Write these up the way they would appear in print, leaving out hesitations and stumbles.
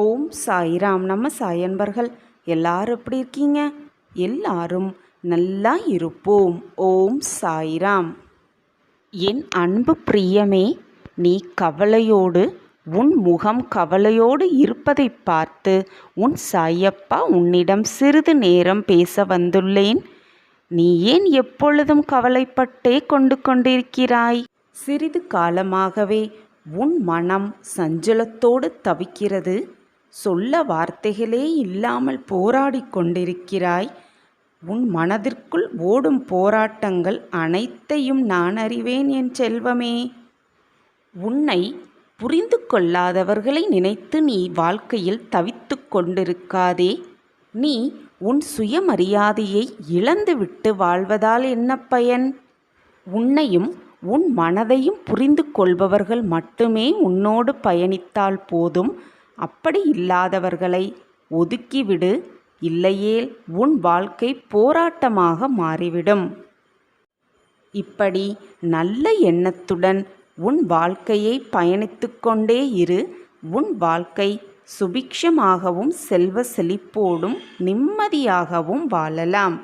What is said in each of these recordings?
ஓம் சாய்ராம். நம்ம சாய் அன்பர்கள் எல்லாரும் எப்படி இருக்கீங்க? எல்லாரும் நல்லா இருப்போம். ஓம் சாய்ராம். என் அன்பு பிரியமே, நீ கவலையோடு உன் முகம் கவலையோடு இருப்பதை பார்த்து உன் சாயப்பா உன்னிடம் சிறிது நேரம் பேச வந்துள்ளேன். நீ ஏன் எப்பொழுதும் கவலைப்பட்டே கொண்டிருக்கிறாய்? சிறிது காலமாகவே உன் மனம் சஞ்சலத்தோடு தவிக்கிறது. சொல்ல வார்த்தைகளே இல்லாமல் போராடி கொண்டிருக்கிறாய். உன் மனதிற்குள் ஓடும் போராட்டங்கள் அனைத்தையும் நான் அறிவேன் என் செல்வமே. உன்னை புரிந்து கொள்ளாதவர்களை நினைத்து நீ வாழ்க்கையில் தவித்து கொண்டிருக்காதே. நீ உன் சுயமரியாதையை இழந்துவிட்டு வாழ்வதால் என்ன பயன்? உன்னையும் உன் மனதையும் புரிந்து கொள்பவர்கள் மட்டுமே உன்னோடு பயணித்தால் போதும். அப்படி இல்லாதவர்களை ஒதுக்கிவிடு. இல்லையேல் உன் வாழ்க்கை போராட்டமாக மாறிவிடும். இப்படி நல்ல எண்ணத்துடன் உன் வாழ்க்கையை பயணித்து கொண்டே இரு. உன் வாழ்க்கை சுபிக்ஷமாகவும் செல்வ செழிப்போடும் நிம்மதியாகவும் வாழலாம்.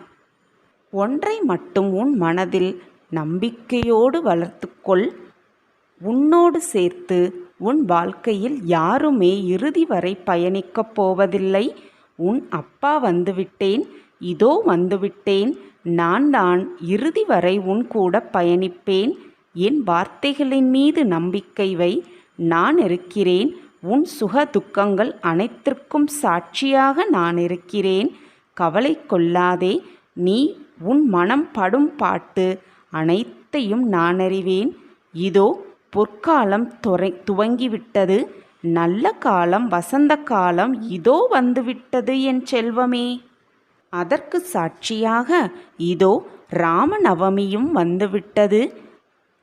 ஒன்றை மட்டும் உன் மனதில் நம்பிக்கையோடு வளர்த்துக்கொள். உன்னோடு சேர்த்து உன் வாழ்க்கையில் யாருமே இறுதி வரை பயணிக்கப் போவதில்லை. உன் அப்பா வந்துவிட்டேன், இதோ வந்துவிட்டேன், நான் தான் இறுதி வரை உன் கூட பயணிப்பேன். என் வார்த்தைகளின் மீது நம்பிக்கை வை. நான் இருக்கிறேன். உன் சுக துக்கங்கள் அனைத்திற்கும் சாட்சியாக நான் இருக்கிறேன். கவலை கொள்ளாதே. நீ உன் மனம் படும் பாட்டு அனைத்தையும் நான் அறிவேன். இதோ பொற்காலம் துவங்கிவிட்டது. நல்ல காலம், வசந்த காலம் இதோ வந்துவிட்டது என் செல்வமே. அதற்கு சாட்சியாக இதோ ராமநவமியும் வந்துவிட்டது.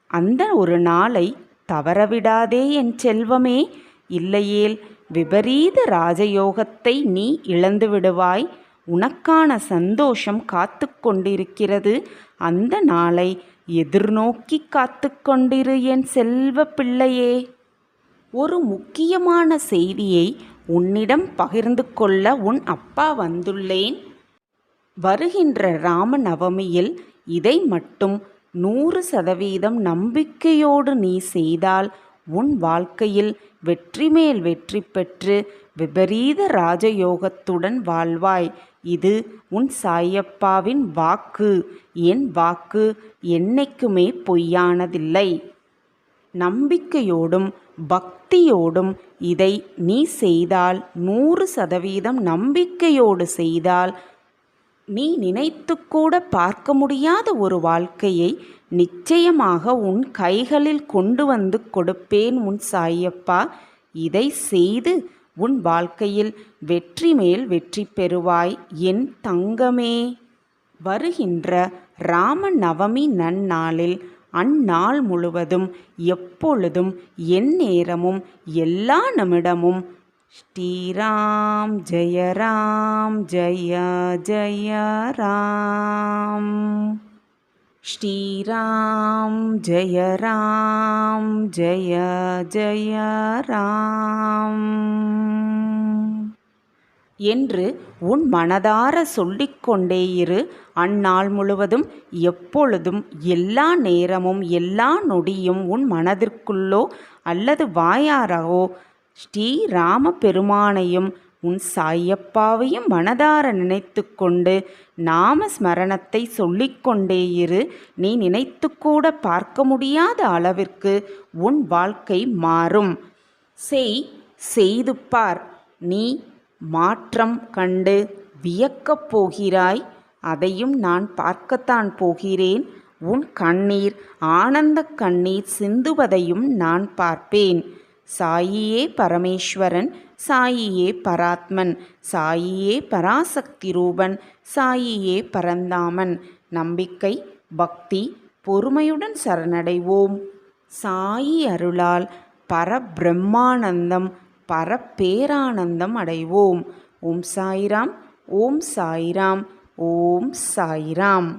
அந்த ஒரு நாளை தவறவிடாதே என் செல்வமே. இல்லையேல் விபரீத ராஜயோகத்தை நீ இழந்து விடுவாய். உனக்கான சந்தோஷம் காத்து கொண்டிருக்கிறது. அந்த நாளை எதிர்நோக்கி காத்து கொண்டிரு என் செல்வ பிள்ளையே. ஒரு முக்கியமான செய்தியை உன்னிடம் பகிர்ந்து கொள்ள உன் அப்பா வந்துள்ளேன். வருகின்ற ராமநவமியில் இதை மட்டும் 100% நம்பிக்கையோடு நீ செய்தால் உன் வாழ்க்கையில் வெற்றி மேல் வெற்றி பெற்று விபரீத ராஜயோகத்துடன் வாழ்வாய். இது உன் சாயப்பாவின் வாக்கு. என் வாக்கு என்னைக்குமே பொய்யானதில்லை. நம்பிக்கையோடும் பக்தியோடும் இதை நீ செய்தால், 100% நம்பிக்கையோடு செய்தால், நீ நினைத்து கூட பார்க்க முடியாத ஒரு வாழ்க்கையை நிச்சயமாக உன் கைகளில் கொண்டு வந்து கொடுப்பேன் உன் சாயப்பா. இதை செய்து உன் வாழ்க்கையில் வெற்றி மேல் வெற்றி பெறுவாய் என் தங்கமே. வருகின்ற ராமநவமி நன்னாளில் அந்நாள் முழுவதும் எப்பொழுதும் எந்நேரமும் எல்லா நிமிடமும் ஸ்ரீராம் ஜெய ராம் ஜெய ஜெய ராம், ஸ்ரீராம் ஜெய ராம் ஜெய ஜெய ராம் என்று உன் மனதார சொல்லிக்கொண்டே இரு. அந்நாள் முழுவதும் எப்பொழுதும் எல்லா நேரமும் எல்லா நொடியும் உன் மனதிற்குள்ளோ அல்லது வாயாரவோ ஸ்ரீராம பெருமானையும் உன் சாயப்பாவையும் மனதார நினைத்து கொண்டு நாம ஸ்மரணத்தை சொல்லிக்கொண்டே இரு. நீ நினைத்து கூட பார்க்க முடியாத அளவிற்கு உன் வாழ்க்கை மாறும். செய்து பார். நீ மாற்றம் கண்டு வியக்கப் போகிறாய். அதையும் நான் பார்க்கத்தான் போகிறேன். உன் கண்ணீர் ஆனந்த கண்ணீர் சிந்துவதையும் நான் பார்ப்பேன். சாயியே பரமேஸ்வரன், சாயியே பராத்மன், சாயியே பராசக்தி ரூபன், சாயியே பரந்தாமன். நம்பிக்கை, பக்தி, பொறுமையுடன் சரணடைவோம். சாயி அருளால் பரபிரம்மானந்தம், பரப்பேரானந்தம் அடைவோம். ஓம் சாய்ராம், ஓம் சாய்ராம், ஓம் சாய்ராம்.